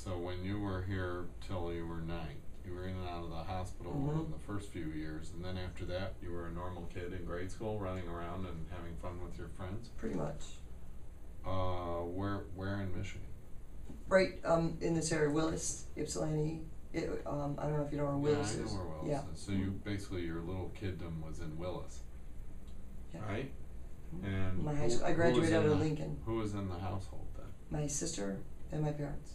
So when you were here till you were 9, you were in and out of the hospital in the first few years, and then after that, you were a normal kid in grade school, running around and having fun with your friends? Pretty much. Where in Michigan? Right, in this area, Willis, Ypsilanti. I don't know if you know where Willis is. Yeah, I know where Willis is. So you basically, your little kiddom was in Willis, Yeah. right? And My high school, I graduated out of Lincoln. Who was in the household then? My sister and my parents.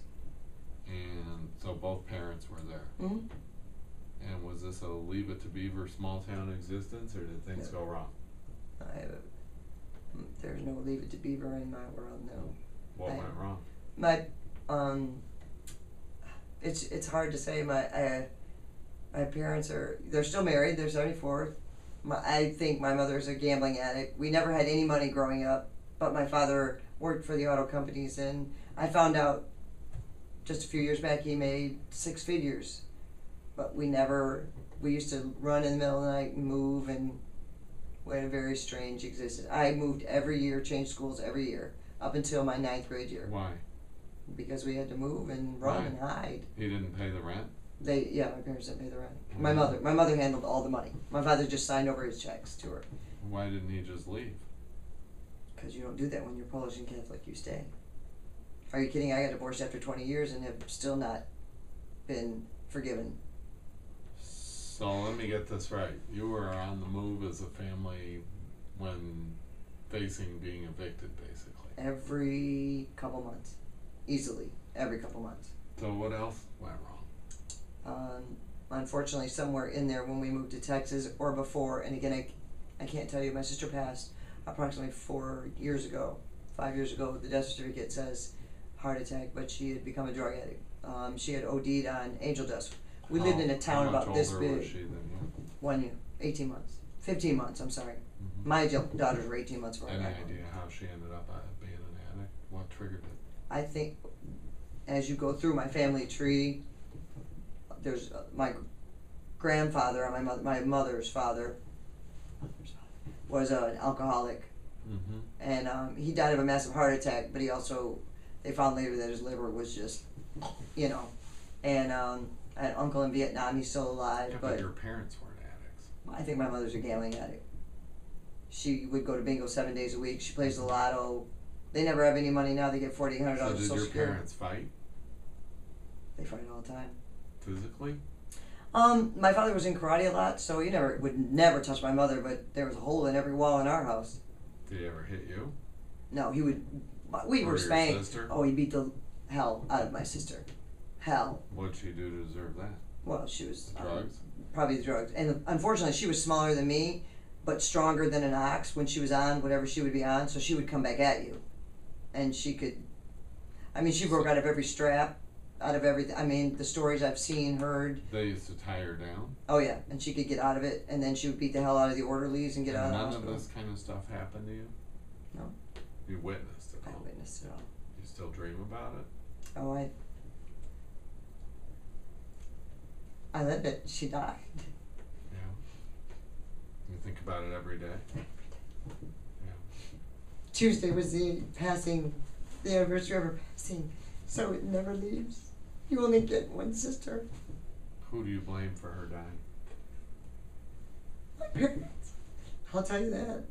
And so both parents were there. Mm-hmm. And was this a Leave It to Beaver small town existence, or did things go wrong? There's no Leave It to Beaver in my world, no. What went wrong? My, it's hard to say. My parents they're still married. They're 74. I think my mother's a gambling addict. We never had any money growing up, but my father worked for the auto companies, and I found out just a few years back he made 6 figures. But we used to run in the middle of the night and move, and we had a very strange existence. I moved every year, changed schools every year, up until my 9th grade year. Why? Because we had to move and run and hide. He didn't pay the rent? My parents didn't pay the rent. My mother handled all the money. My father just signed over his checks to her. Why didn't he just leave? Because you don't do that when you're Polish and Catholic, you stay. Are you kidding? I got divorced after 20 years and have still not been forgiven. So let me get this right. You were on the move as a family when facing being evicted, basically. Every couple months. Easily. Every couple months. So what else went wrong? Unfortunately, somewhere in there when we moved to Texas or before, and again, I can't tell you, my sister passed approximately 5 years ago. The death certificate says heart attack, but she had become a drug addict. She had OD'd on angel dust. We lived in a town about this big. How much older was she than you? 1 year, 18 months. 15 months, I'm sorry. Mm-hmm. My daughters were 18 months before. Any idea how she ended up being an addict? What triggered it? I think as you go through my family tree, there's my grandfather on my mother's father was an alcoholic. Mm-hmm. And he died of a massive heart attack, but they found later that his liver was just, and I had an uncle in Vietnam, he's still alive. Yeah, but your parents weren't addicts. I think my mother's a gambling addict. She would go to bingo 7 days a week. She plays the lotto. They never have any money now. They get $4,800 So Social did your Security. parents fight? They fight all the time. Physically? My father was in karate a lot, so he would never touch my mother, but there was a hole in every wall in our house. Did he ever hit you? No, he would. We were spanked. Your sister? Oh, he beat the hell out of my sister. Hell. What'd she do to deserve that? Well, she was... Drugs? Probably the drugs. And unfortunately, she was smaller than me, but stronger than an ox when she was on whatever she would be on, so she would come back at you. And she could... she broke out of every strap, out of everything. The stories I've seen, heard... They used to tie her down? Oh, yeah. And she could get out of it, and then she would beat the hell out of the orderlies and get out of the hospital. None of this kind of stuff happened to you? No. You witnessed it all? I witnessed it all. You still dream about it? Oh, I lived it. She died. Yeah. You think about it every day? Every day. Yeah. Tuesday was the anniversary of her passing, so it never leaves. You only get one sister. Who do you blame for her dying? My parents. I'll tell you that.